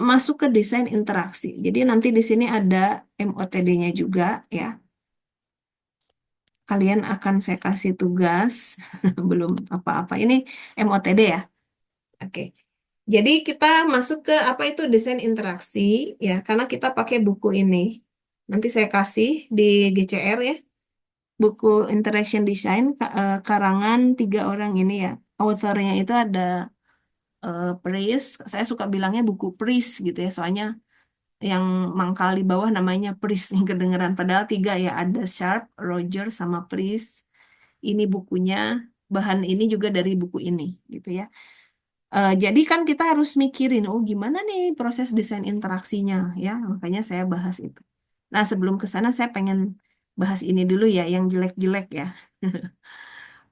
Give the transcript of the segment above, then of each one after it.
masuk ke desain interaksi. Jadi nanti di sini ada MOTD-nya juga ya. Kalian akan saya kasih tugas, belum apa-apa. Ini MOTD ya. Oke. Jadi kita masuk ke apa itu desain interaksi ya, karena kita pakai buku ini. Nanti saya kasih di GCR ya, buku Interaction Design karangan 3 orang ini ya. Authornya itu ada Pris. Saya suka bilangnya buku Pris gitu ya, soalnya yang mangkal di bawah namanya Pris yang kedengeran. Padahal 3 ya, ada Sharp, Roger, sama Pris. Ini bukunya, bahan ini juga dari buku ini gitu ya. Jadi kan kita harus mikirin, oh gimana nih proses desain interaksinya ya, makanya saya bahas itu. Nah sebelum ke sana saya pengen bahas ini dulu ya, yang jelek-jelek ya,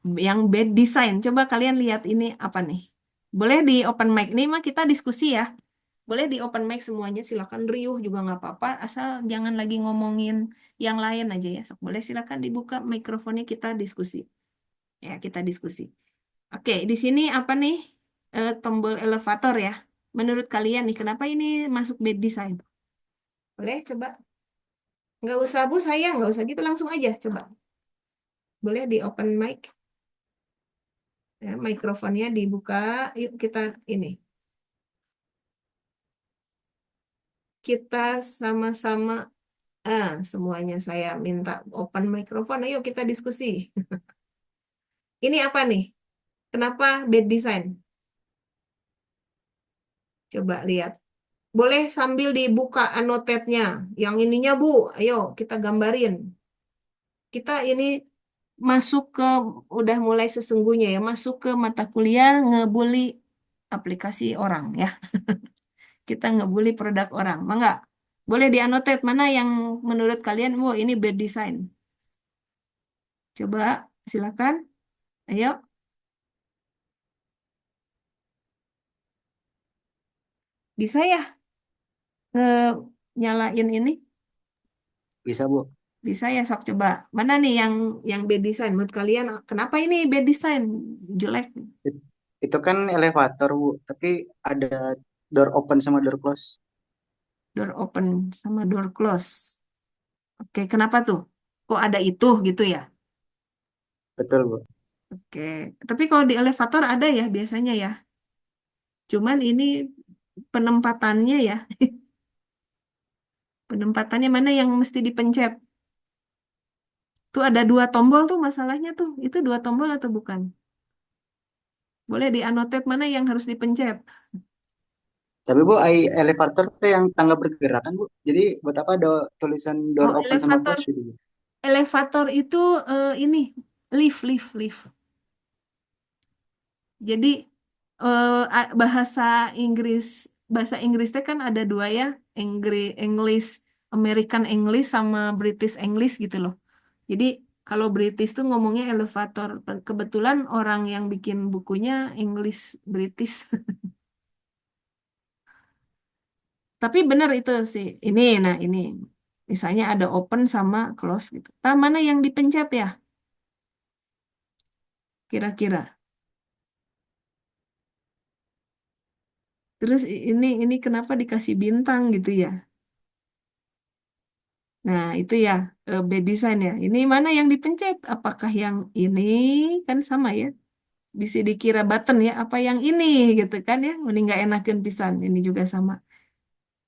yang bad design. Coba kalian lihat ini apa nih? Boleh di open mic nih mah kita diskusi ya. Boleh di open mic semuanya, silakan riuh juga nggak apa-apa, asal jangan lagi ngomongin yang lain aja ya. Sok boleh silakan dibuka mikrofonnya kita diskusi. Ya kita diskusi. Oke, di sini apa nih? Tombol elevator ya. Menurut kalian nih, kenapa ini masuk bad design? Boleh coba? Nggak usah Bu, saya nggak usah gitu, langsung aja coba. Boleh di open mic, ya, mikrofonnya dibuka. Yuk kita ini, kita sama-sama. Semuanya saya minta open mikrofon. Ayo kita diskusi. Ini apa nih? Kenapa bad design? Coba lihat. Boleh sambil dibuka annotate-nya. Yang ininya Bu, ayo kita gambarin. Kita ini masuk ke, udah mulai sesungguhnya ya, masuk ke mata kuliah ngebully aplikasi orang ya. Kita ngebully produk orang. Mangga. Boleh dianotet mana yang menurut kalian, wow ini bad design. Coba silakan. Ayo, bisa ya nyalain ini? Bisa, Bu. Bisa ya, sok coba. Mana nih yang bad design menurut kalian? Kenapa ini bad design? Jelek. It- Itu kan elevator, Bu. Tapi ada door open sama door close. Door open sama door close. Oke, kenapa tuh? Kok ada itu gitu ya? Betul, Bu. Oke, tapi kalau di elevator ada ya biasanya ya. Cuman ini penempatannya ya, penempatannya mana yang mesti dipencet? Tuh ada 2 tombol tuh masalahnya tuh. Itu 2 tombol atau bukan? Boleh dianotet mana yang harus dipencet? Tapi Bu, elevator tuh yang tangga bergerak kan, Bu. Jadi buat apa ada tulisan door Oh, open sama elevator. close gitu, Bu? Elevator itu ini lift. Jadi bahasa Inggris Inggrisnya kan ada 2 ya, English American English sama British English gitu loh. Jadi kalau British tuh ngomongnya elevator. Kebetulan orang yang bikin bukunya English British. Tapi benar itu sih. Ini, nah ini. Misalnya ada open sama close gitu. Mana yang dipencet ya? Kira-kira. Terus ini kenapa dikasih bintang gitu ya? Nah, itu ya bad design ya. Ini mana yang dipencet? Apakah yang ini kan sama ya? Bisa dikira button ya. Apa yang ini gitu kan ya? Mending nggak enakin pisan. Ini juga sama.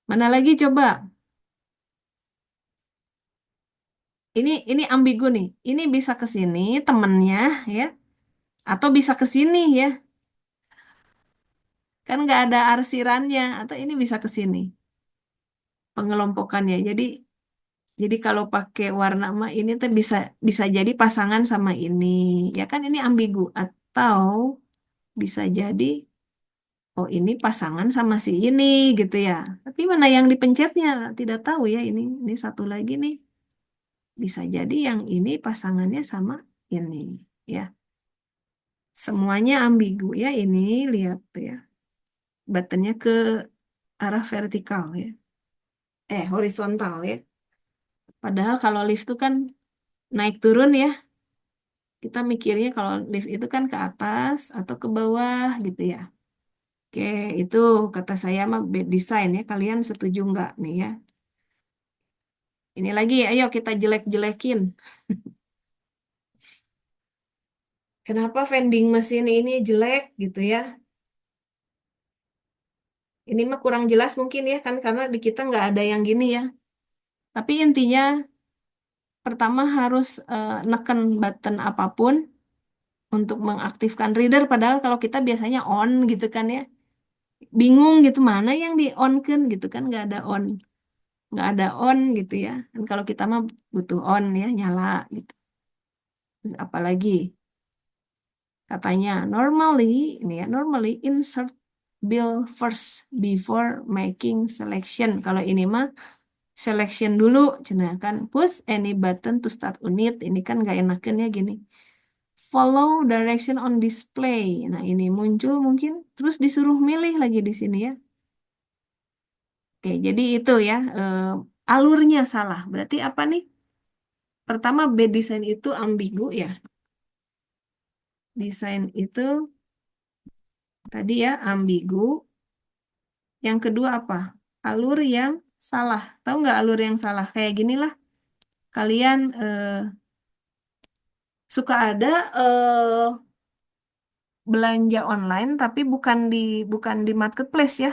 Mana lagi coba? Ini ambigu nih. Ini bisa ke sini temennya ya, atau bisa ke sini ya. Kan nggak ada arsirannya. Atau ini bisa ke sini pengelompokannya. Jadi kalau pakai warna emas ini tuh bisa bisa jadi pasangan sama ini. Ya kan ini ambigu, atau bisa jadi oh ini pasangan sama si ini gitu ya. Tapi mana yang dipencetnya? Tidak tahu ya ini. Ini satu lagi nih. Bisa jadi yang ini pasangannya sama ini ya. Semuanya ambigu ya ini, lihat tuh ya. Buttonnya ke arah vertikal ya. Horizontal ya. Padahal kalau lift tuh kan naik turun ya. Kita mikirnya kalau lift itu kan ke atas atau ke bawah gitu ya. Oke, itu kata saya mah bad design ya. Kalian setuju nggak nih ya? Ini lagi, ayo kita jelek-jelekin. Kenapa vending mesin ini jelek gitu ya? Ini mah kurang jelas mungkin ya kan karena di kita nggak ada yang gini ya. Tapi intinya pertama harus neken button apapun untuk mengaktifkan reader. Padahal kalau kita biasanya on gitu kan ya. Bingung gitu mana yang di on kan gitu kan nggak ada on gitu ya. Dan kalau kita mah butuh on ya nyala gitu. Terus apalagi katanya ini ya normally insert bill first before making selection. Kalau ini mah selection dulu, cina kan push any button to start unit. Ini kan nggak enakan ya gini. Follow direction on display. Nah ini muncul mungkin terus disuruh milih lagi di sini ya. Oke, jadi itu ya alurnya salah. Berarti apa nih? Pertama bad design itu ambigu ya. Desain itu tadi ya ambigu. Yang kedua apa? Alur yang salah. Tahu nggak alur yang salah? Kayak gini lah. Kalian suka ada belanja online tapi bukan di marketplace ya.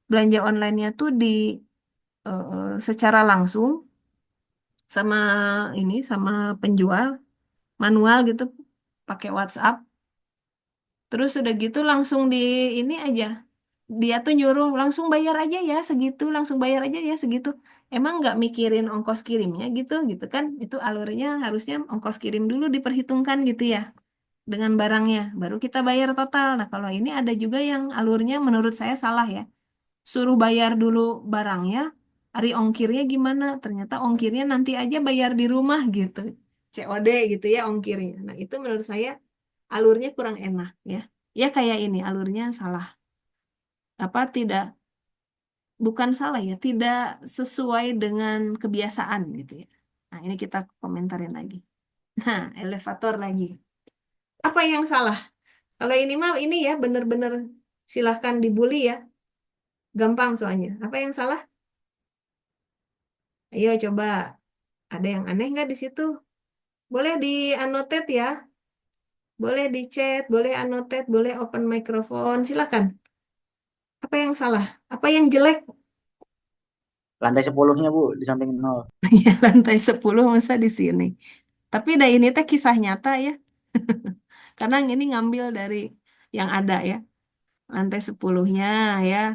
Belanja online-nya tuh secara langsung sama sama penjual manual gitu pakai WhatsApp. Terus udah gitu langsung di ini aja. Dia tuh nyuruh langsung bayar aja ya segitu, langsung bayar aja ya segitu. Emang nggak mikirin ongkos kirimnya gitu kan? Itu alurnya harusnya ongkos kirim dulu diperhitungkan gitu ya dengan barangnya, baru kita bayar total. Nah, kalau ini ada juga yang alurnya menurut saya salah ya. Suruh bayar dulu barangnya, hari ongkirnya gimana? Ternyata ongkirnya nanti aja bayar di rumah gitu. COD gitu ya ongkirnya. Nah, itu menurut saya alurnya kurang enak ya. Ya kayak ini alurnya salah. Apa tidak bukan salah ya, tidak sesuai dengan kebiasaan gitu ya. Nah, ini kita komentarin lagi. Nah, elevator lagi. Apa yang salah? Kalau ini mah ini ya bener-bener silahkan dibully ya. Gampang soalnya. Apa yang salah? Ayo coba. Ada yang aneh nggak di situ? Boleh di annotate ya. Boleh di chat, boleh annotate, boleh open microphone. Silakan. Apa yang salah? Apa yang jelek? Lantai 10-nya Bu di samping nol. Ya lantai 10 masa di sini. Tapi dah ini teh kisah nyata ya. Karena ini ngambil dari yang ada ya. Lantai 10-nya ya.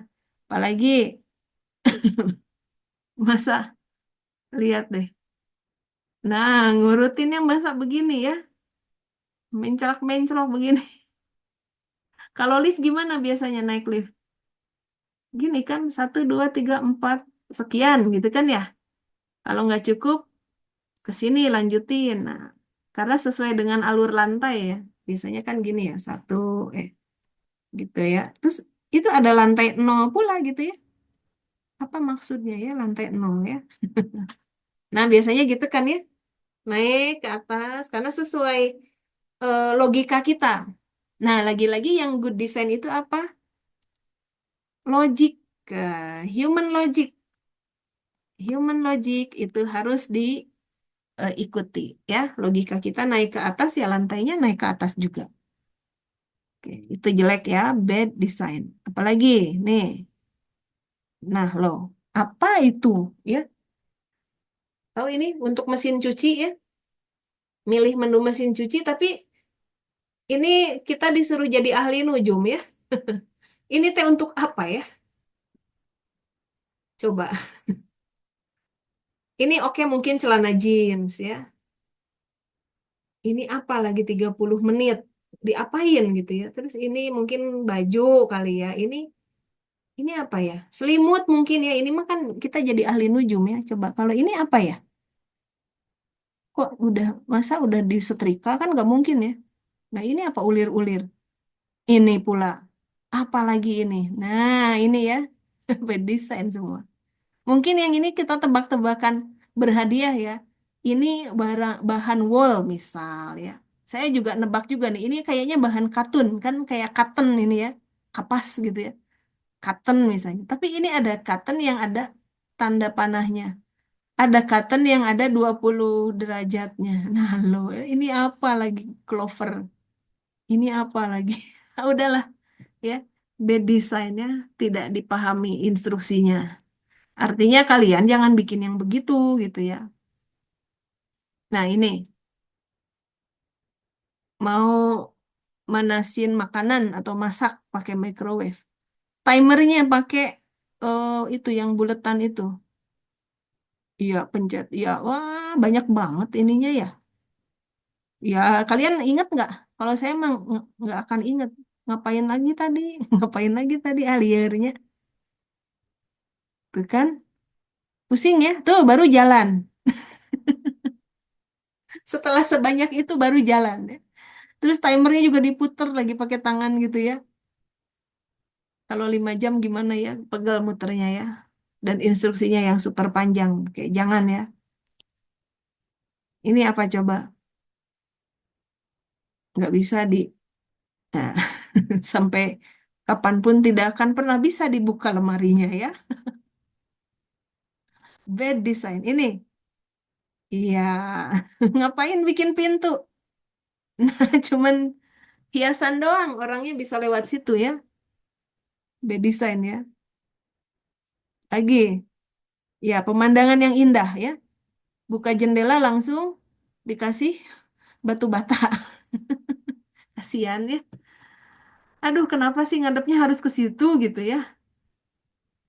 Apalagi masa lihat deh. Nah, ngurutinnya masa begini ya. Menclok-menclok begini. Kalau lift gimana biasanya naik lift? Gini kan, satu, dua, tiga, empat, sekian gitu kan ya. Kalau nggak cukup, ke sini lanjutin. Nah, karena sesuai dengan alur lantai ya. Biasanya kan gini ya, satu, eh gitu ya. Terus itu ada lantai nol pula gitu ya. Apa maksudnya ya lantai nol ya? Nah, biasanya gitu kan ya. Naik ke atas karena sesuai logika kita. Nah, lagi-lagi yang good design itu apa? Logic, human logic. Human logic itu harus diikuti ya. Logika kita naik ke atas ya lantainya naik ke atas juga. Oke, itu jelek ya, bad design. Apalagi nih, nah loh, apa itu ya? Tahu ini untuk mesin cuci ya, milih menu mesin cuci tapi ini kita disuruh jadi ahli nujum ya. Ini teh untuk apa ya? Coba. Ini oke mungkin celana jeans ya. Ini apa lagi 30 menit? Diapain gitu ya. Terus ini mungkin baju kali ya. Ini apa ya? Selimut mungkin ya. Ini mah kan kita jadi ahli nujum ya. Coba kalau ini apa ya? Kok udah disetrika kan nggak mungkin ya. Nah ini apa ulir-ulir? Ini pula. Apa lagi ini? Nah ini ya. By design semua. Mungkin yang ini kita tebak-tebakan berhadiah ya. Ini bahan wool misal ya. Saya juga nebak juga nih. Ini kayaknya bahan katun kan kayak cotton ini ya. kapas gitu ya. Cotton misalnya. Tapi ini ada cotton yang ada tanda panahnya. Ada cotton yang ada 20 derajatnya. Nah, lo ini apa lagi clover? Ini apa lagi? Ah, udahlah ya. Bad design-nya tidak dipahami instruksinya. Artinya kalian jangan bikin yang begitu gitu ya. Nah, ini mau manasin makanan atau masak pakai microwave. Timernya pakai itu yang buletan itu. Iya, pencet. Iya, wah banyak banget ininya ya. Ya, kalian inget nggak? Kalau saya emang nggak akan inget. Ngapain lagi tadi? Ngapain lagi tadi aliernya? Tuh kan? Pusing ya? Tuh, baru jalan. Setelah sebanyak itu baru jalan ya. Terus timernya juga diputer lagi pakai tangan gitu ya. Kalau 5 jam gimana ya? Pegel muternya ya. Dan instruksinya yang super panjang. Kayak jangan ya. Ini apa coba? Nggak bisa di... Nah, sampai kapanpun tidak akan pernah bisa dibuka lemarinya ya. Bad design. Ini. Iya. Ngapain bikin pintu? Cuman hiasan doang. Orangnya bisa lewat situ ya. Bad design ya. Lagi. Ya, pemandangan yang indah ya. Buka jendela langsung dikasih batu bata. Kasihan ya. Aduh, kenapa sih ngadepnya harus ke situ gitu ya?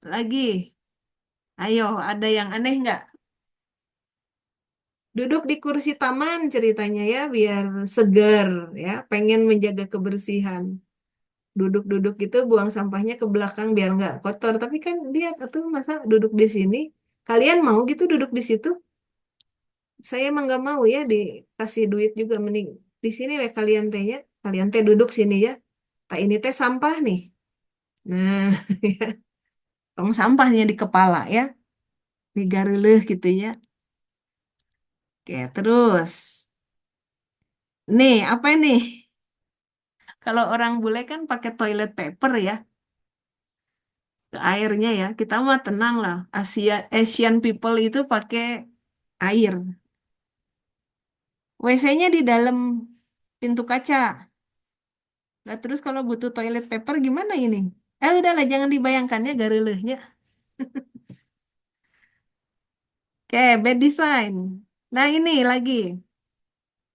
Lagi. Ayo, ada yang aneh nggak? Duduk di kursi taman ceritanya ya, biar segar ya. Pengen menjaga kebersihan. Duduk-duduk gitu, buang sampahnya ke belakang biar nggak kotor. Tapi kan lihat, tuh masa duduk di sini? Kalian mau gitu duduk di situ? Saya emang nggak mau ya dikasih duit juga. Mending di sini we kalian tehnya. Kalian teh duduk sini ya. Tak ini teh sampah nih. Nah, tong sampahnya di kepala ya. Digareleh gitu ya. Oke, terus. Nih, apa ini? Kalau orang bule kan pakai toilet paper ya, ke airnya ya. Kita mah tenang lah. Asian people itu pakai air. WC-nya di dalam pintu kaca. Nah, terus kalau butuh toilet paper gimana ini? Udahlah, jangan dibayangkan ya garelehnya. Oke, bad design. Nah, ini lagi.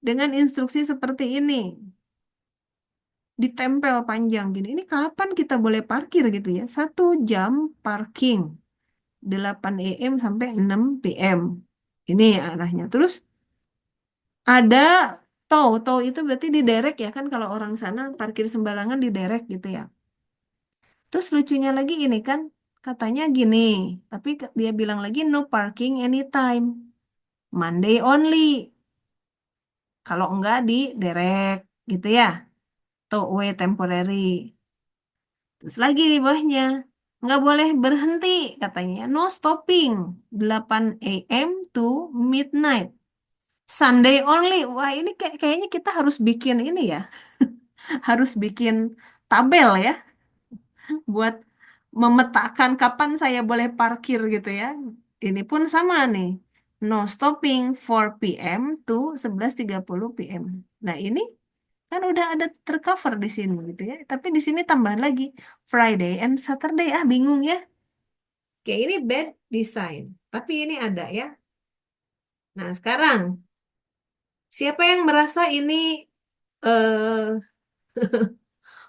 Dengan instruksi seperti ini. Ditempel panjang gini. Ini kapan kita boleh parkir gitu ya? 1 jam parking. 8 AM sampai 6 PM. Ini arahnya. Terus ada tow. Tow itu berarti diderek ya kan kalau orang sana parkir sembarangan diderek gitu ya. Terus lucunya lagi ini kan katanya gini, tapi dia bilang lagi no parking anytime. Monday only. Kalau enggak diderek gitu ya. Towway temporary. Terus lagi di bawahnya nggak boleh berhenti katanya. No stopping. 8 AM to midnight. Sunday only. Wah, ini kayaknya kita harus bikin ini ya. Harus bikin tabel ya buat memetakan kapan saya boleh parkir gitu ya. Ini pun sama nih. No stopping 4 PM to 11:30 PM. Nah, ini kan udah ada tercover di sini gitu ya. Tapi di sini tambah lagi Friday and Saturday. Ah, bingung ya. Oke, ini bad design. Tapi ini ada ya. Nah, sekarang siapa yang merasa ini eh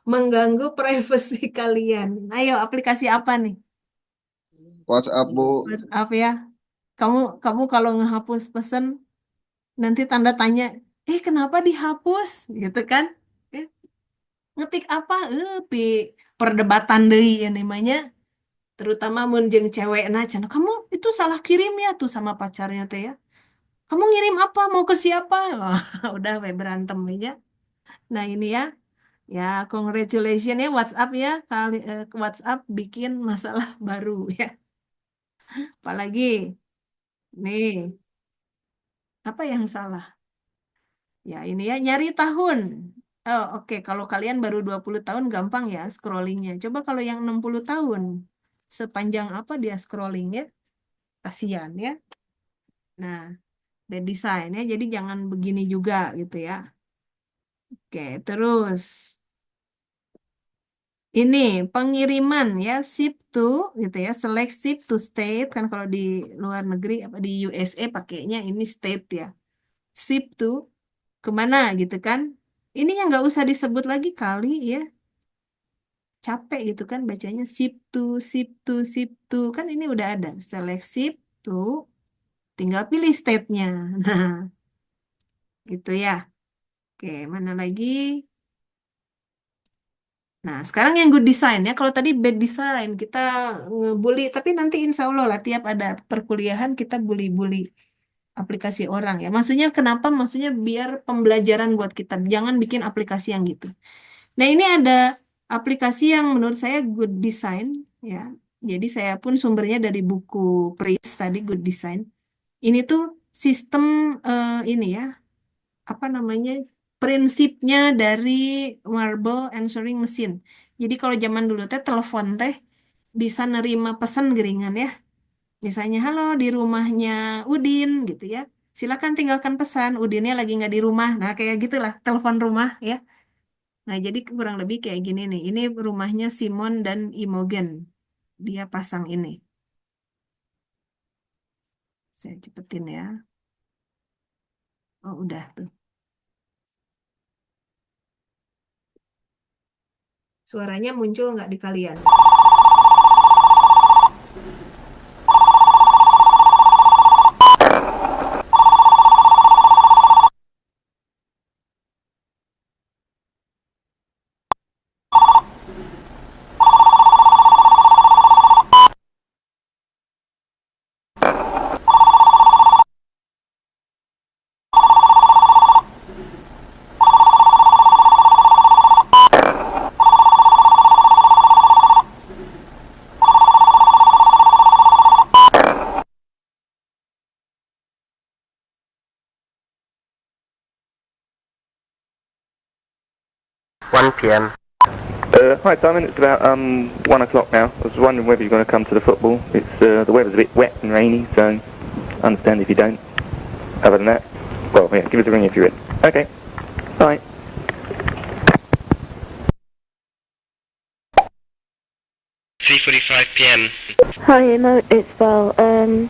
mengganggu privasi kalian? Ayo, aplikasi apa nih? WhatsApp Bu. WhatsApp ya. Kamu kamu kalau ngehapus pesan nanti tanda tanya, kenapa dihapus? Gitu kan? Eh, ngetik apa? Perdebatan deui ya namanya. Terutama mun jeung cewek nah cenah, kamu itu salah kirim ya tuh sama pacarnya teh ya. Kamu ngirim apa? Mau ke siapa? Wah, udah we berantem aja. Nah, ini ya. Ya, congratulations ya WhatsApp ya. WhatsApp bikin masalah baru ya. Apalagi nih, apa yang salah? Ya, ini ya nyari tahun. Oh, oke. Kalau kalian baru 20 tahun gampang ya scrollingnya. Coba kalau yang 60 tahun, sepanjang apa dia scrollingnya? Kasihan ya. Nah, bad design ya. Jadi jangan begini juga gitu ya. Oke, terus ini pengiriman ya, ship to gitu ya. Select ship to state kan kalau di luar negeri apa di USA pakainya ini state ya. Ship to kemana gitu kan? Ini yang nggak usah disebut lagi kali ya. Capek gitu kan bacanya sip to kan ini udah ada select sip to tinggal pilih state-nya. Nah, gitu ya. Oke, mana lagi? Nah, sekarang yang good design ya. Kalau tadi bad design kita ngebully, tapi nanti insya Allah lah tiap ada perkuliahan kita bully-bully aplikasi orang ya. Maksudnya kenapa? Maksudnya biar pembelajaran buat kita. Jangan bikin aplikasi yang gitu. Nah, ini ada aplikasi yang menurut saya good design ya. Jadi saya pun sumbernya dari buku Pris tadi good design. Ini tuh sistem ini ya, apa namanya? Prinsipnya dari Marble Answering Machine. Jadi kalau zaman dulu teh telepon teh bisa nerima pesan geringan ya. Misalnya, halo di rumahnya Udin gitu ya. Silakan tinggalkan pesan, Udinnya lagi nggak di rumah. Nah, kayak gitulah telepon rumah ya. Nah, jadi kurang lebih kayak gini nih. Ini rumahnya Simon dan Imogen. Dia pasang ini. Saya cepetin ya. Oh, udah tuh. Suaranya muncul nggak di kalian? Hi Simon, it's about 1 o'clock now. I was wondering whether you're going to come to the football. The weather's a bit wet and rainy, so I understand if you don't. Other than that, well, yeah, give us a ring if you're in. Okay, bye. 3:45 p.m. Hi, Emma. It's Val. 3:30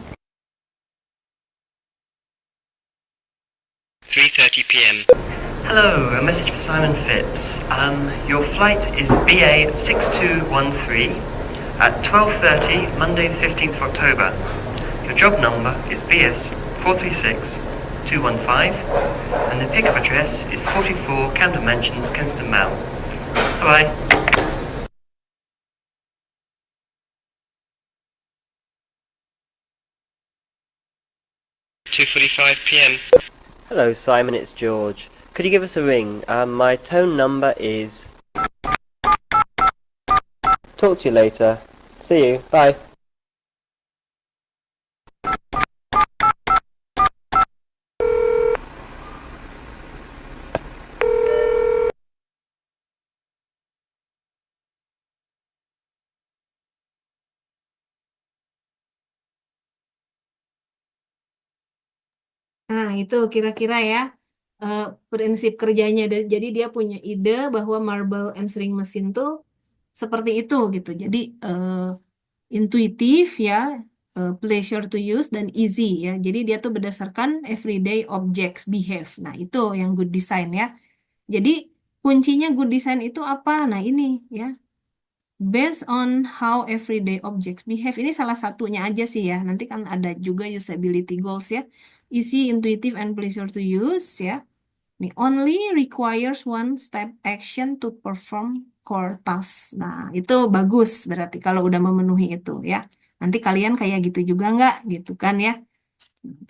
p.m. Hello, a message for Simon Phipps. Your flight is BA 6213 at 12:30, Monday the 15th of October. Your job number is BS 436215 and the pickup address is 44 Camden Mansions, Kensington Mall. Bye-bye. Two 2:45 p.m. Hello, Simon, it's George. Could you give us a ring? My phone number is... Talk to you later. See you. Bye. Nah, itu kira-kira ya eh, prinsip kerjanya. Jadi dia punya ide bahwa Marble Answering Machine tuh seperti itu gitu. Jadi intuitif ya, pleasure to use dan easy ya. Jadi dia tuh berdasarkan everyday objects behave. Nah, itu yang good design ya. Jadi kuncinya good design itu apa? Nah, ini ya. Based on how everyday objects behave. Ini salah satunya aja sih ya. Nanti kan ada juga usability goals ya. Easy, intuitive, and pleasure to use ya. Nih, only requires one step action to perform core task. Nah, itu bagus berarti kalau udah memenuhi itu ya. Nanti kalian kayak gitu juga nggak gitu kan ya.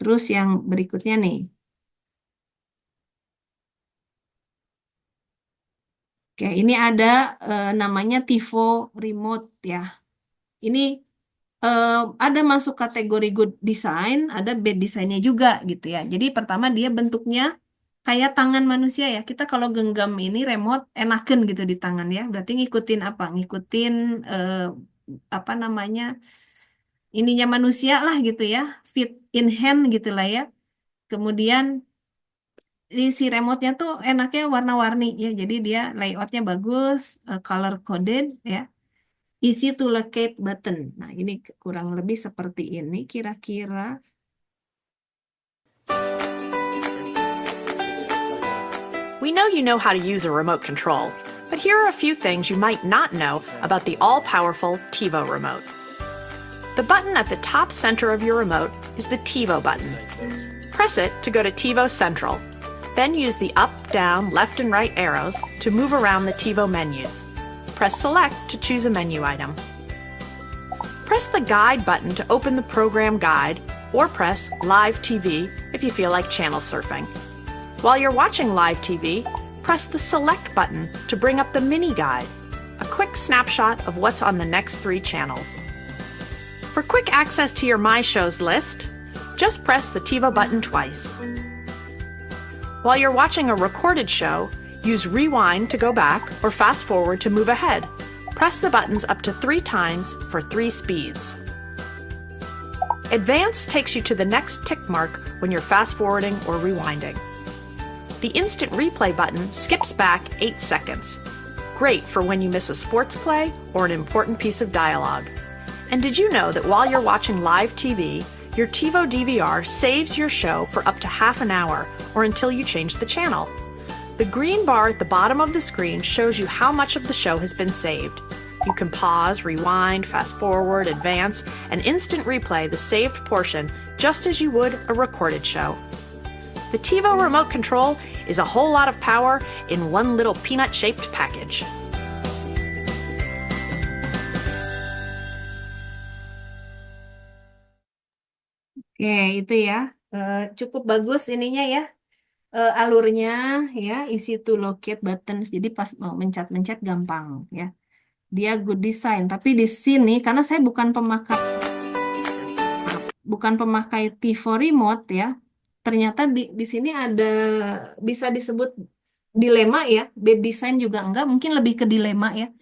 Terus yang berikutnya nih. Oke, ini ada namanya TiVo Remote ya. Ini eh, ada masuk kategori good design, ada bad design-nya juga gitu ya. Jadi pertama dia bentuknya kayak tangan manusia ya. Kita kalau genggam ini remote enakan gitu di tangan ya. Berarti ngikutin apa? Ngikutin apa namanya? Ininya manusia lah gitu ya. Fit in hand gitu lah ya. Kemudian di si remote-nya tuh enaknya warna-warni ya. Jadi dia layoutnya bagus, color coded ya. Easy to locate button. Nah, ini kurang lebih seperti ini kira-kira. We know you know how to use a remote control, but here are a few things you might not know about the all-powerful TiVo remote. The button at the top center of your remote is the TiVo button. Press it to go to TiVo Central. Then use the up, down, left, and right arrows to move around the TiVo menus. Press Select to choose a menu item. Press the Guide button to open the program guide, or press Live TV if you feel like channel surfing. While you're watching live TV, press the Select button to bring up the mini guide, a quick snapshot of what's on the next 3 channels. For quick access to your My Shows list, just press the TiVo button twice. While you're watching a recorded show, use Rewind to go back or Fast Forward to move ahead. Press the buttons up to 3 times for 3 speeds. Advance takes you to the next tick mark when you're fast forwarding or rewinding. The Instant Replay button skips back 8 seconds. Great for when you miss a sports play or an important piece of dialogue. And did you know that while you're watching live TV, your TiVo DVR saves your show for up to half an hour or until you change the channel? The green bar at the bottom of the screen shows you how much of the show has been saved. You can pause, rewind, fast forward, advance, and instant replay the saved portion just as you would a recorded show. The TiVo remote control is a whole lot of power in one little peanut-shaped package. Oke, itu ya. Cukup bagus ininya ya. Alurnya ya, easy to locate buttons. Jadi pas mau mencet-mencet gampang ya. Dia good design. Tapi di sini karena saya bukan pemakai TiVo remote ya. Ternyata di sini ada bisa disebut dilema ya. Bad design juga enggak, mungkin lebih ke dilema ya.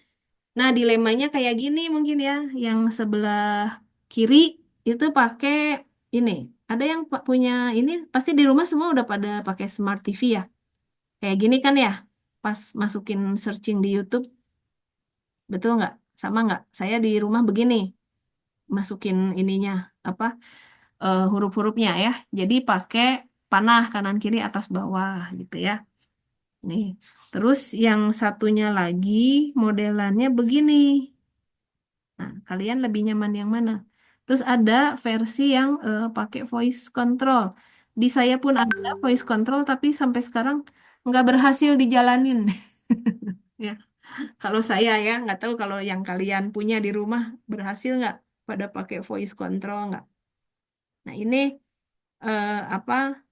Nah, dilemanya kayak gini mungkin ya. Yang sebelah kiri itu pakai ini. Ada yang punya ini, pasti di rumah semua udah pada pakai smart TV ya. Kayak gini kan ya. Pas masukin searching di YouTube, betul nggak? Sama nggak? Saya di rumah begini, masukin ininya, apa, huruf-hurufnya ya. Jadi pakai panah kanan kiri atas bawah gitu ya. Nih, terus yang satunya lagi modelannya begini. Nah, kalian lebih nyaman yang mana? Terus ada versi yang pakai voice control. Di saya pun ada voice control, tapi sampai sekarang nggak berhasil dijalanin. Ya, kalau saya ya nggak tahu kalau yang kalian punya di rumah berhasil nggak pada pakai voice control nggak. Nah ini apa?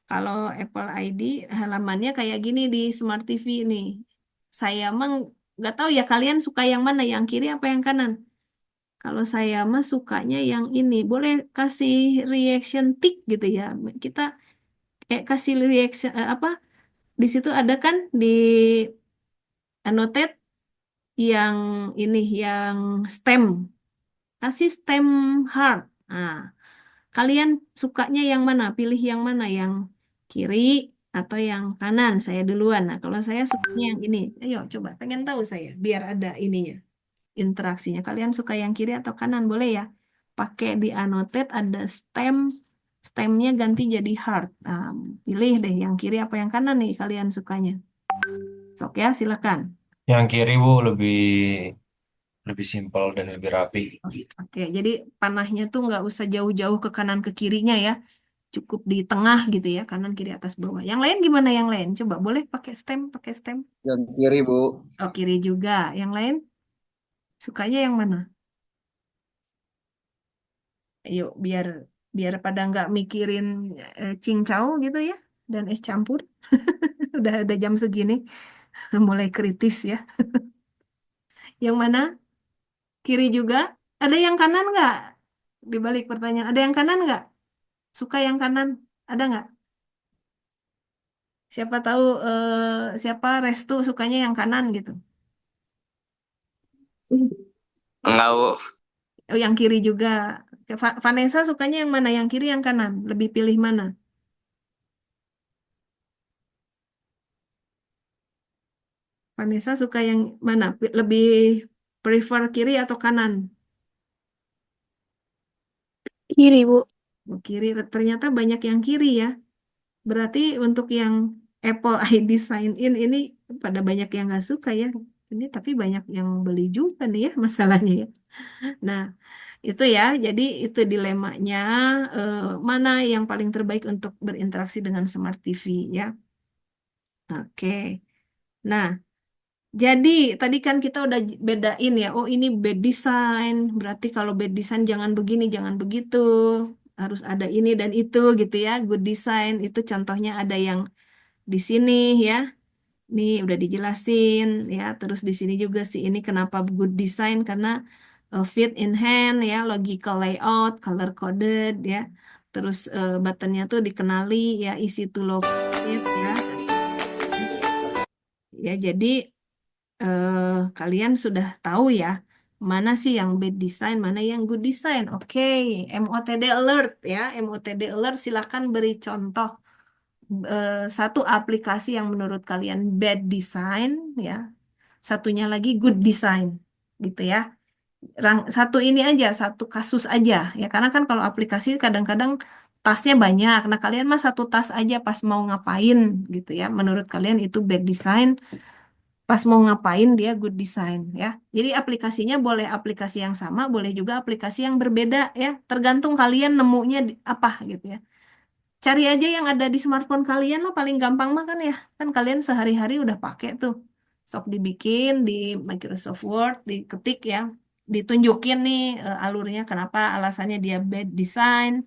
Kalau Apple ID halamannya kayak gini di Smart TV nih. Saya emang nggak tahu ya kalian suka yang mana, yang kiri apa yang kanan. Kalau saya mah sukanya yang ini. Boleh kasih reaction tick gitu ya. Kita kayak kasih reaction apa? Di situ ada kan di annotate yang ini yang stem. Kasih stem heart. Nah, kalian sukanya yang mana? Pilih yang mana? Yang kiri atau yang kanan? Saya duluan. Nah, kalau saya sukanya yang ini. Ayo coba, pengen tahu saya. Biar ada ininya, interaksinya. Kalian suka yang kiri atau kanan? Boleh ya? Pakai di annotate ada stem. Stemnya ganti jadi heart. Nah, pilih deh yang kiri apa yang kanan nih kalian sukanya. Sok ya, silakan. Yang kiri Bu lebih simpel dan lebih rapi. Oke, jadi panahnya tuh nggak usah jauh-jauh ke kanan ke kirinya ya. Cukup di tengah gitu ya, kanan kiri atas bawah. Yang lain gimana yang lain? Coba boleh pakai stem, pakai stem. Yang kiri, Bu. Oh, kiri juga. Yang lain sukanya yang mana? Ayo biar biar pada nggak mikirin cincau gitu ya dan es campur. Udah ada jam segini, mulai kritis ya. Yang mana? Kiri juga? Ada yang kanan nggak? Di balik pertanyaan, ada yang kanan nggak? Suka yang kanan? Ada nggak? Siapa tahu siapa Restu sukanya yang kanan gitu. Enggak, Bu. Oh, yang kiri juga. Vanessa sukanya yang mana? Yang kiri yang kanan? Lebih pilih mana? Vanessa suka yang mana? Lebih prefer kiri atau kanan? Kiri, Bu. Oh, kiri. Ternyata banyak yang kiri ya. Berarti untuk yang Apple ID sign in ini pada banyak yang nggak suka ya. Ini tapi banyak yang beli juga nih ya masalahnya ya. Nah, itu ya. Jadi itu dilemanya mana yang paling terbaik untuk berinteraksi dengan Smart TV ya. Oke. Nah, jadi tadi kan kita udah bedain ya. Oh, ini bad design. Berarti kalau bad design jangan begini, jangan begitu. Harus ada ini dan itu gitu ya. Good design itu contohnya ada yang di sini ya. Ini udah dijelasin ya. Terus di sini juga sih ini kenapa good design karena fit in hand ya, logical layout, color coded ya. Terus buttonnya tuh dikenali ya, easy to locate ya. Ya, jadi kalian sudah tahu ya mana sih yang bad design, mana yang good design. Oke, MOTD alert ya, MOTD alert silakan beri contoh satu aplikasi yang menurut kalian bad design ya, satunya lagi good design gitu ya. Satu ini aja, satu kasus aja ya, karena kan kalau aplikasi kadang-kadang tasnya banyak. Nah, kalian mah satu tas aja pas mau ngapain gitu ya. Menurut kalian itu bad design, pas mau ngapain dia good design ya. Jadi aplikasinya boleh aplikasi yang sama, boleh juga aplikasi yang berbeda ya. Tergantung kalian nemunya apa gitu ya. Cari aja yang ada di smartphone kalian lah paling gampang mah kan ya. Kan kalian sehari-hari udah pakai tuh. Sok dibikin di Microsoft Word, diketik ya. Ditunjukin nih alurnya kenapa alasannya dia bad design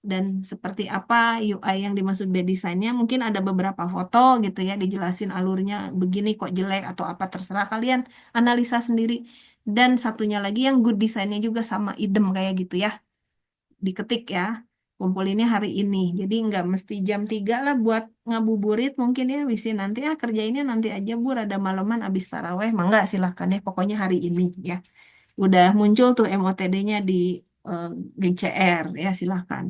dan seperti apa UI yang dimaksud bad design-nya. Mungkin ada beberapa foto gitu ya, dijelasin alurnya begini kok jelek atau apa terserah kalian analisa sendiri. Dan satunya lagi yang good design-nya juga sama idem kayak gitu ya. Diketik ya, kumpulinnya hari ini. Jadi nggak mesti jam 3 lah buat ngabuburit mungkin ya, wisin nanti kerjainnya nanti aja Bu, ada malaman abis taraweh. Mangga silahkan ya, pokoknya hari ini ya. Udah muncul tuh MOTD-nya di eh, GCR ya, silahkan.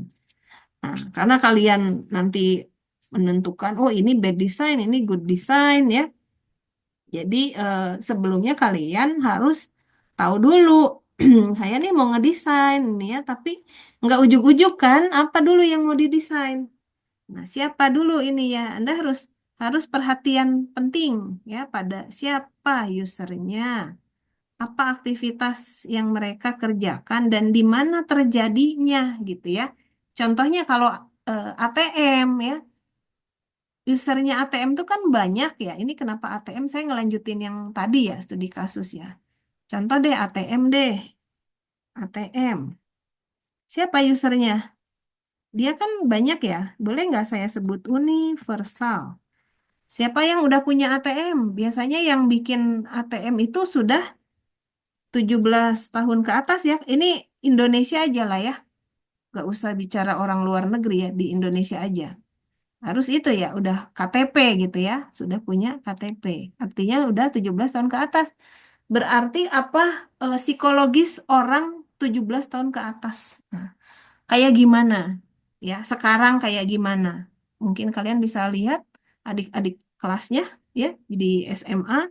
Nah, karena kalian nanti menentukan, oh ini bad design, ini good design ya. Jadi sebelumnya kalian harus tahu dulu, saya nih mau ngedesain nih ya, tapi nggak ujuk-ujuk kan, apa dulu yang mau didesain. Nah, siapa dulu ini ya? Anda harus harus perhatian penting ya pada siapa usernya, apa aktivitas yang mereka kerjakan dan di mana terjadinya gitu ya. Contohnya kalau ATM ya, usernya ATM tuh kan banyak ya. Ini kenapa ATM saya ngelanjutin yang tadi ya, studi kasus ya. Contoh deh ATM deh, ATM. Siapa usernya? Dia kan banyak ya. Boleh nggak saya sebut universal? Siapa yang udah punya ATM? Biasanya yang bikin ATM itu sudah 17 tahun ke atas ya. Ini Indonesia aja lah ya. Nggak usah bicara orang luar negeri ya, di Indonesia aja. Harus itu ya, udah KTP gitu ya, sudah punya KTP. Artinya udah 17 tahun ke atas. Berarti apa psikologis orang 17 tahun ke atas? Nah, kayak gimana? Ya, sekarang kayak gimana? Mungkin kalian bisa lihat adik-adik kelasnya ya di SMA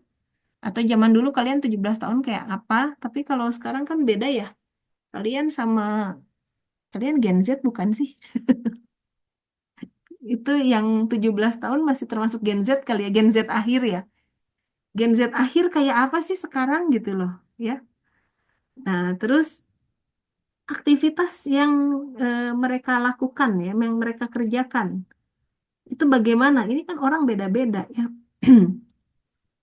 atau zaman dulu kalian 17 tahun kayak apa, tapi kalau sekarang kan beda ya. Kalian sama kalian Gen Z bukan sih? Itu yang 17 tahun masih termasuk Gen Z kali ya, Gen Z akhir ya. Gen Z akhir kayak apa sih sekarang gitu loh, ya. Nah, terus aktivitas yang mereka lakukan ya, yang mereka kerjakan, itu bagaimana? Ini kan orang beda-beda ya.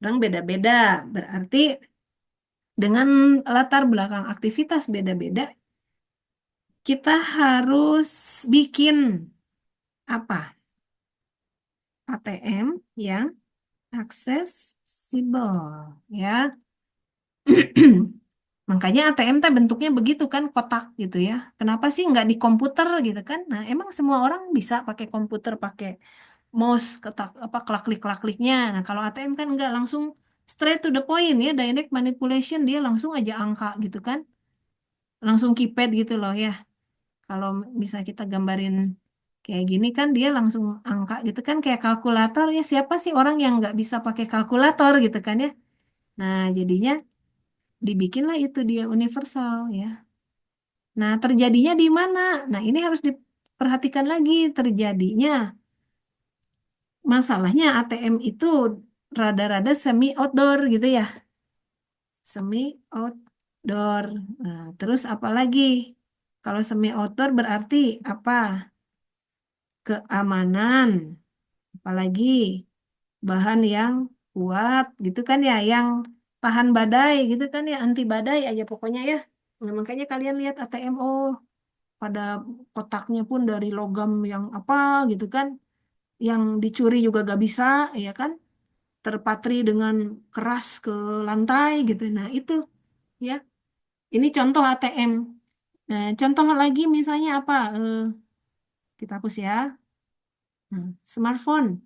Orang beda-beda, berarti dengan latar belakang aktivitas beda-beda, kita harus bikin apa? ATM yang aksesibel ya. Makanya ATM teh bentuknya begitu kan, kotak gitu ya. Kenapa sih nggak di komputer gitu kan? Nah, emang semua orang bisa pakai komputer, pakai mouse ketak apa klik-kliknya. Nah, kalau ATM kan enggak, langsung straight to the point ya, direct manipulation, dia langsung aja angka gitu kan. Langsung keypad gitu loh ya. Kalau bisa kita gambarin kayak gini kan dia langsung angka gitu kan kayak kalkulator ya. Siapa sih orang yang nggak bisa pakai kalkulator gitu kan ya. Nah, jadinya dibikinlah itu dia universal ya. Nah, terjadinya di mana? Nah, ini harus diperhatikan lagi terjadinya. Masalahnya ATM itu rada-rada semi outdoor gitu ya. Semi outdoor. Nah, terus apa lagi? Kalau semi outdoor berarti apa? Keamanan. Apalagi bahan yang kuat gitu kan ya, yang tahan badai gitu kan ya, anti badai aja pokoknya ya. Nah, makanya kalian lihat ATM, oh pada kotaknya pun dari logam yang apa gitu kan, yang dicuri juga gak bisa ya kan, terpatri dengan keras ke lantai gitu. Nah itu ya, ini contoh ATM. Nah, contoh lagi misalnya apa? Kita hapus ya. Nah, smartphone.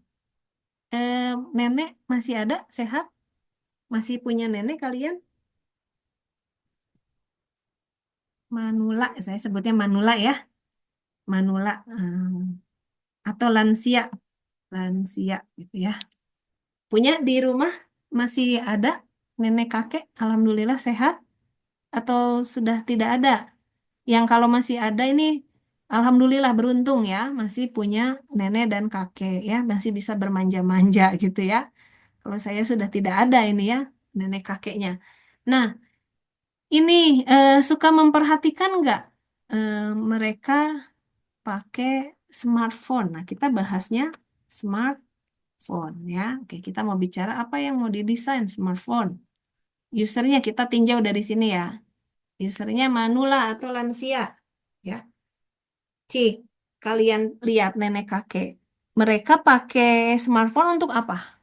Nenek masih ada sehat? Masih punya nenek kalian? Manula, saya sebutnya Manula ya. Manula. Atau lansia. Lansia gitu ya. Punya di rumah masih ada nenek kakek, alhamdulillah sehat, atau sudah tidak ada? Yang kalau masih ada ini, alhamdulillah beruntung ya, masih punya nenek dan kakek ya, masih bisa bermanja-manja gitu ya. Kalau saya sudah tidak ada ini ya, nenek kakeknya. Nah, ini suka memperhatikan nggak mereka pakai smartphone? Nah, kita bahasnya smartphone ya. Oke, kita mau bicara apa yang mau didesain smartphone. Usernya kita tinjau dari sini ya. Usernya manula atau lansia. Ya. Cik, kalian lihat nenek kakek. Mereka pakai smartphone untuk apa?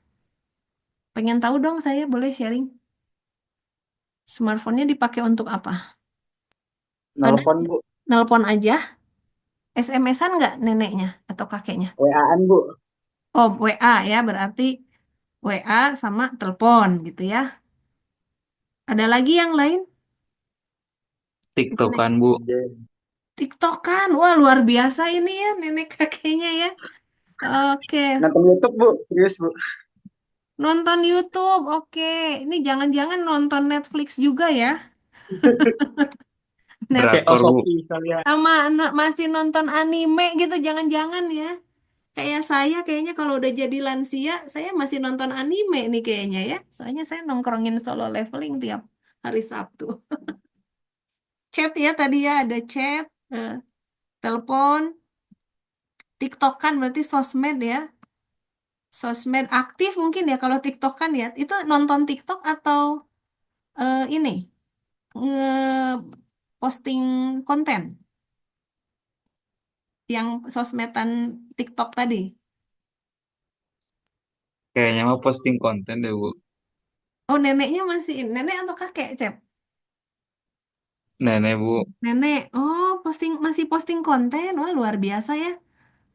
Pengen tahu dong saya, boleh sharing. Smartphone-nya dipakai untuk apa? Ada Nelpon Bu, nelpon aja, SMS-an nggak neneknya atau kakeknya? WA-an Bu, Oh, WA ya, berarti WA sama telepon gitu ya. Ada lagi yang lain? Nenek TikTokan Bu. TikTokan. Wah, luar biasa ini ya nenek kakeknya ya. Oke, nonton YouTube Bu, serius Bu. nonton YouTube. Oke, ini jangan-jangan nonton Netflix juga ya. Kayak Netflix Drakor Bu. Osofi kalian. sama masih nonton anime gitu, jangan-jangan ya. Kayak saya kayaknya kalau udah jadi lansia, saya masih nonton anime nih kayaknya ya. Soalnya saya nongkrongin solo leveling tiap hari Sabtu. Chat ya tadi ya, ada chat, telepon, TikTokan berarti sosmed ya. Sosmed aktif mungkin ya kalau TikTokan ya. Itu nonton TikTok atau ini nge-posting konten yang sosmedan TikTok tadi. Kayaknya mah posting konten deh Bu. Oh, neneknya masih nenek atau kakek, Cep? Nenek Bu. Nenek. Oh, masih posting konten. Wah, luar biasa ya.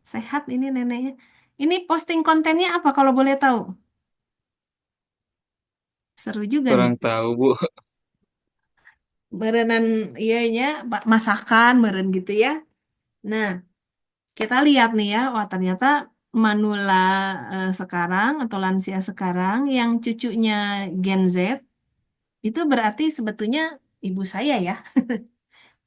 Sehat ini neneknya. Ini posting kontennya apa kalau boleh tahu? Seru juga nih. Kurang tahu Bu. Berenan iya masakan meren gitu ya. Nah, kita lihat nih ya. Wah, ternyata manula sekarang atau lansia sekarang yang cucunya Gen Z itu berarti sebetulnya ibu saya ya.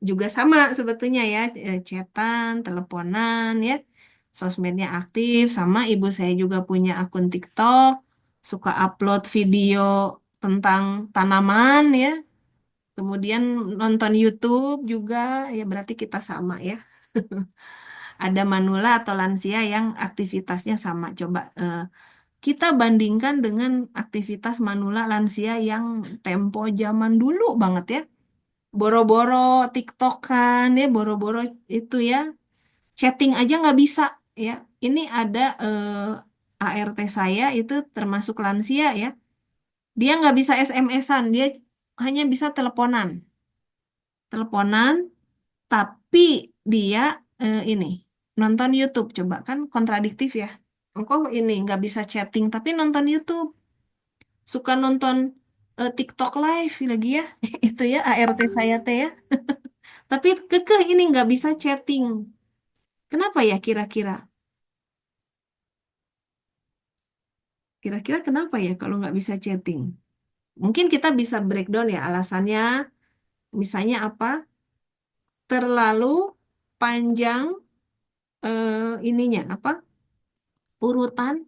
Juga sama sebetulnya ya, chatan, teleponan ya, sosmednya aktif, sama ibu saya juga punya akun TikTok, suka upload video tentang tanaman ya, kemudian nonton YouTube juga, ya berarti kita sama ya. Ada manula atau lansia yang aktivitasnya sama. Coba kita bandingkan dengan aktivitas manula lansia yang tempo zaman dulu banget ya. Boro-boro TikTokan ya, boro-boro itu ya, chatting aja nggak bisa ya. Ini ada ART saya itu termasuk lansia ya. Dia nggak bisa SMS-an, dia hanya bisa teleponan. Teleponan, tapi dia ini nonton YouTube. Coba kan kontradiktif ya. engkau ini nggak bisa chatting tapi nonton YouTube, suka nonton TikTok live lagi ya, itu ya ART saya teh ya. Tapi kekeh ini nggak bisa chatting. Kenapa ya kira-kira? Kira-kira kenapa ya kalau nggak bisa chatting? Mungkin kita bisa breakdown ya alasannya. Misalnya apa? Terlalu panjang ininya apa? Urutan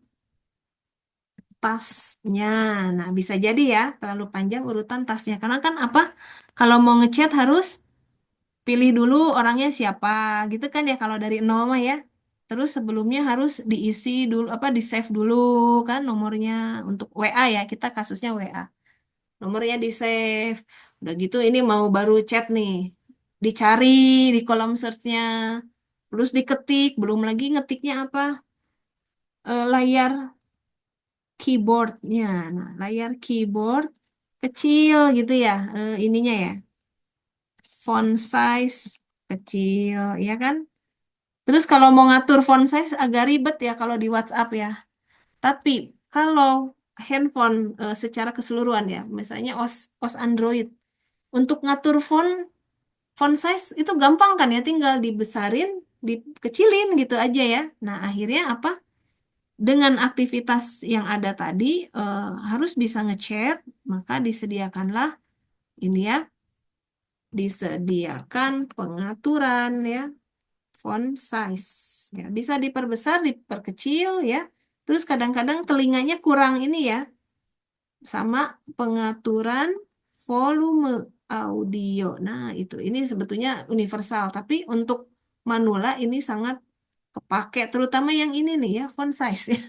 tasnya. Nah, bisa jadi ya terlalu panjang urutan tasnya. Karena kan apa? Kalau mau ngechat harus pilih dulu orangnya siapa, gitu kan ya kalau dari nol mah ya. Terus sebelumnya harus diisi dulu apa di save dulu kan nomornya untuk WA ya. Kita kasusnya WA. Nomornya di save. Udah gitu ini mau baru chat nih. Dicari di kolom search-nya. Terus diketik, belum lagi ngetiknya apa? Layar keyboardnya. Nah, layar keyboard kecil gitu ya. Ininya ya. Font size kecil, ya kan? Terus kalau mau ngatur font size agak ribet ya kalau di WhatsApp ya. Tapi kalau handphone secara keseluruhan ya, misalnya OS Android, untuk ngatur font size itu gampang kan ya, tinggal dibesarin, dikecilin gitu aja ya. Nah, akhirnya apa? Dengan aktivitas yang ada tadi harus bisa ngechat, maka disediakanlah ini ya, disediakan pengaturan ya font size. Ya, bisa diperbesar, diperkecil ya. Terus kadang-kadang telinganya kurang ini ya, sama pengaturan volume audio. Nah, ini sebetulnya universal, tapi untuk manula ini sangat kepake, terutama yang ini nih ya, font size ya.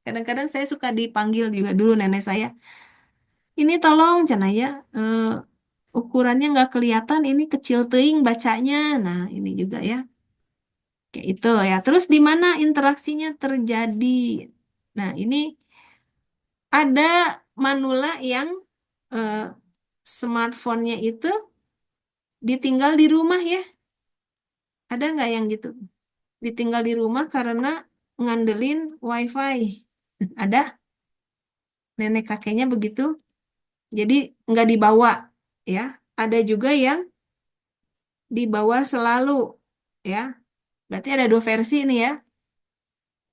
Kadang-kadang saya suka dipanggil juga dulu nenek saya. Ini tolong Canaya, ukurannya nggak kelihatan, ini kecil teing bacanya. Nah, ini juga ya. Kayak itu ya. Terus di mana interaksinya terjadi? Nah, ini ada manula yang eh, smartphone-nya itu ditinggal di rumah ya. Ada nggak yang gitu? Ditinggal di rumah karena ngandelin WiFi. Ada nenek kakeknya begitu. Jadi nggak dibawa ya. Ada juga yang dibawa selalu ya. Berarti ada dua versi nih ya.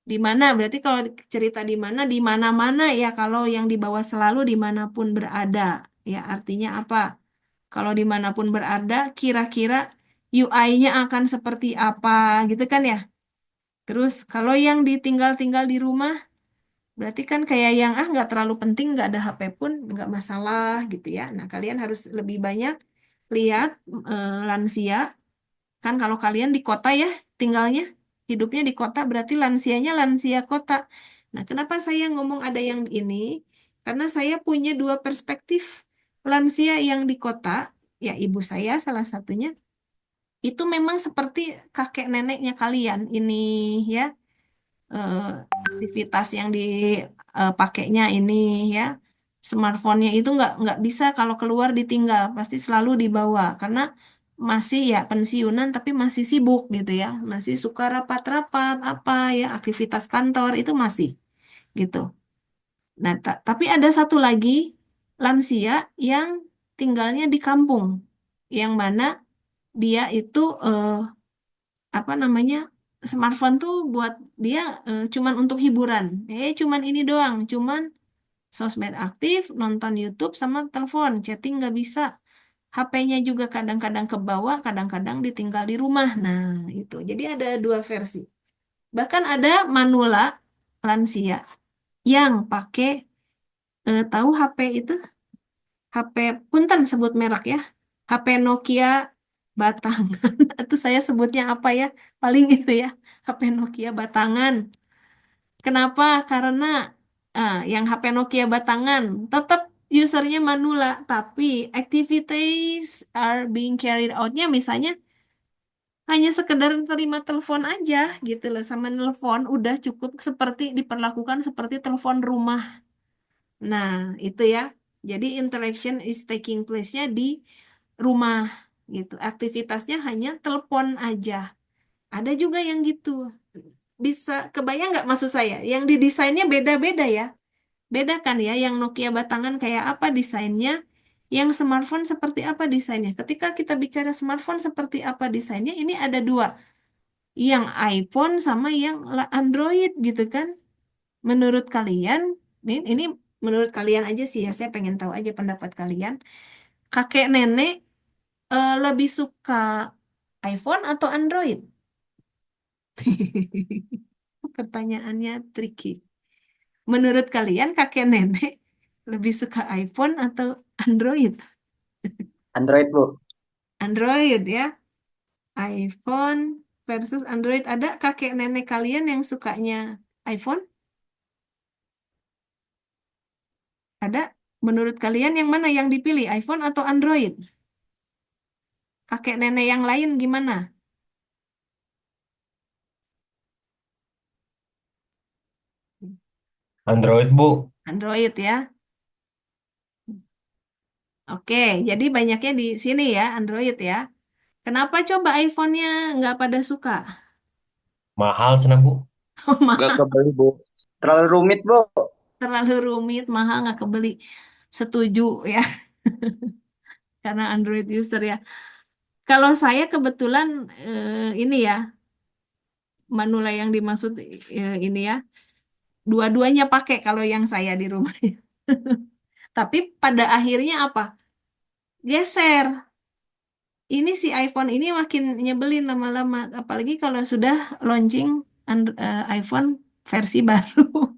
Di mana? Berarti kalau cerita di mana, di mana-mana ya. Kalau yang dibawa selalu dimanapun berada. Ya, artinya apa? Kalau dimanapun berada, kira-kira UI-nya akan seperti apa gitu kan ya. Terus kalau yang ditinggal-tinggal di rumah, berarti kan kayak yang nggak terlalu penting, nggak ada HP pun nggak masalah gitu ya. Nah, kalian harus lebih banyak lihat lansia. Kan kalau kalian di kota ya, tinggalnya, hidupnya di kota, berarti lansianya lansia kota. Nah, kenapa saya ngomong ada yang ini? Karena saya punya dua perspektif. Lansia yang di kota, ya ibu saya salah satunya, itu memang seperti kakek neneknya kalian. Ini ya, eh, aktivitas yang dipakainya ini ya. Smartphone-nya itu nggak bisa kalau keluar ditinggal, pasti selalu dibawa karena masih ya pensiunan tapi masih sibuk gitu ya, masih suka rapat-rapat apa ya aktivitas kantor itu masih gitu. Nah, tapi ada satu lagi lansia yang tinggalnya di kampung, yang mana dia itu apa namanya smartphone tuh buat dia cuman untuk hiburan, cuman ini doang, cuman sosmed aktif, nonton YouTube sama telepon, chatting nggak bisa. HP-nya juga kadang-kadang ke bawah, kadang-kadang ditinggal di rumah. Nah, itu. Jadi ada dua versi. Bahkan ada manula lansia yang pakai tahu HP itu, HP punten sebut merek ya. HP Nokia batangan. Itu saya sebutnya apa ya? Paling itu ya. HP Nokia batangan. Kenapa? Karena yang HP Nokia batangan tetap usernya manula, tapi activities are being carried out-nya misalnya hanya sekedar terima telepon aja gitu loh, sama nelpon udah cukup seperti diperlakukan seperti telepon rumah. Nah, itu ya. Jadi interaction is taking place-nya di rumah gitu. Aktivitasnya hanya telepon aja. Ada juga yang gitu. Bisa kebayang nggak maksud saya? Yang didesainnya beda-beda ya. Beda kan ya, yang Nokia batangan kayak apa desainnya, yang smartphone seperti apa desainnya. Ketika kita bicara smartphone seperti apa desainnya, ini ada dua, yang iPhone sama yang Android gitu kan. Menurut kalian, ini menurut kalian aja sih ya, saya pengen tahu aja pendapat kalian. Kakek nenek lebih suka iPhone atau Android? Pertanyaannya tricky. Menurut kalian kakek nenek lebih suka iPhone atau Android? Android, Bu. Android ya. iPhone versus Android. Ada kakek nenek kalian yang sukanya iPhone? Ada? Menurut kalian yang mana yang dipilih, iPhone atau Android? Kakek nenek yang lain gimana? Android, Bu. Android ya. Oke, jadi banyaknya di sini ya, Android ya. Kenapa coba iPhone-nya nggak pada suka? Mahal cenah, Bu. Gak Mahal, kebeli, Bu. Terlalu rumit, Bu. terlalu rumit, mahal nggak kebeli. Setuju ya, karena Android user ya. Kalau saya kebetulan ini ya, manula yang dimaksud ini ya, dua-duanya pakai kalau yang saya di rumah. Tapi pada akhirnya apa? Geser. Ini si iPhone ini makin nyebelin lama-lama, apalagi kalau sudah launching iPhone versi baru.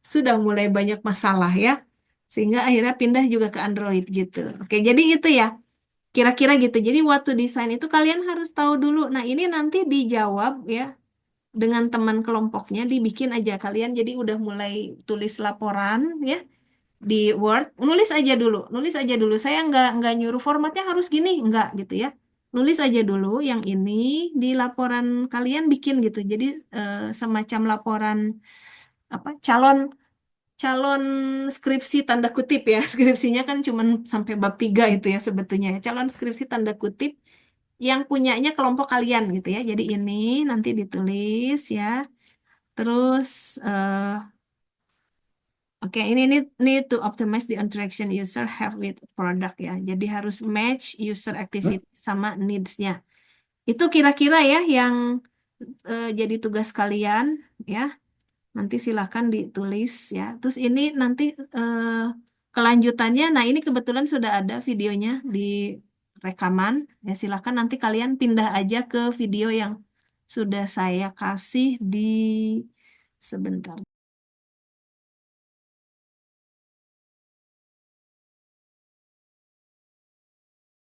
Sudah mulai banyak masalah ya. Sehingga akhirnya pindah juga ke Android gitu. Oke, jadi itu ya. Kira-kira gitu. Jadi waktu desain itu kalian harus tahu dulu. Nah, ini nanti dijawab ya dengan teman kelompoknya, dibikin aja kalian. Jadi udah mulai tulis laporan ya di Word. Nulis aja dulu. Saya nggak nyuruh formatnya harus gini, nggak gitu ya. Nulis aja dulu yang ini di laporan kalian bikin gitu. Jadi semacam laporan apa calon calon skripsi tanda kutip ya. Skripsinya kan cuma sampai bab 3 itu ya sebetulnya. Calon skripsi tanda kutip yang punyanya kelompok kalian gitu ya. Jadi ini nanti ditulis ya. Terus oke, ini need to optimize the interaction user have with product ya. Jadi harus match user activity sama needs-nya. Itu kira-kira ya yang jadi tugas kalian ya. Nanti silahkan ditulis ya. Terus ini nanti kelanjutannya, nah ini kebetulan sudah ada videonya di rekaman. Ya silahkan nanti kalian pindah aja ke video yang sudah saya kasih di sebentar.